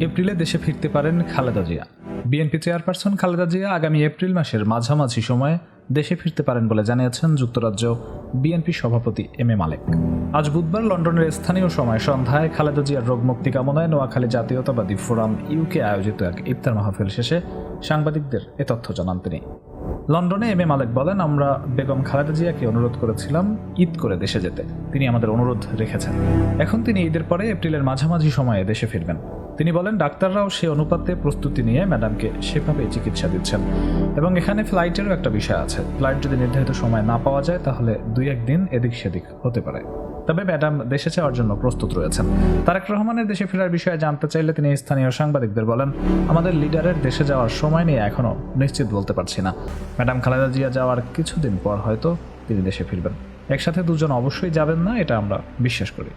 এপ্রিলে দেশে ফিরতে পারেন খালেদা জিয়া। বিএনপি চেয়ারপারসন খালেদা জিয়া আগামী এপ্রিল মাসের মাঝামাঝি সময়ে দেশে ফিরতে পারেন বলে জানিয়েছেন যুক্তরাজ্য বিএনপি সভাপতি এম এ মালেক। আজ বুধবার লন্ডনের স্থানীয় সময় সন্ধ্যায় খালেদা জিয়ার রোগমুক্তি কামনায় নোয়াখালী জাতীয়তাবাদী ফোরাম ইউকে আয়োজিত এক ইফতার মাহফিল শেষে সাংবাদিকদের এ তথ্য জানান তিনি। লন্ডনে এম এ মালেক বলেন, আমরা বেগম খালেদা জিয়াকে অনুরোধ করেছিলাম ঈদ করে দেশে যেতে। তিনি আমাদের অনুরোধ রেখেছেন। এখন তিনি ঈদের পরে এপ্রিলের মাঝামাঝি সময়ে দেশে ফিরবেন। তিনি বলেন, ডাক্তাররাও সে অনুপাতে প্রস্তুতি নিয়ে ম্যাডামকে সেভাবে চিকিৎসা দিচ্ছেন এবং এখানে ফ্লাইটেরও একটা বিষয় আছে। ফ্লাইট যদি নির্ধারিত সময় না পাওয়া যায় তাহলে 2-1 দিন এদিক সেদিক হতে পারে। তবে ম্যাডাম দেশে যাওয়ার জন্য প্রস্তুত রয়েছেন। তারেক রহমানের দেশে ফেরার বিষয়ে জানতে চাইলে তিনি স্থানীয় সাংবাদিকদের বলেন, আমাদের লিডারের দেশে যাওয়ার সময় নিয়ে এখনও নিশ্চিত বলতে পারছি না। ম্যাডাম খালেদা জিয়া যাওয়ার কিছুদিন পর হয়তো তিনি দেশে ফিরবেন। একসাথে দুজন অবশ্যই যাবেন না, এটা আমরা বিশ্বাস করি।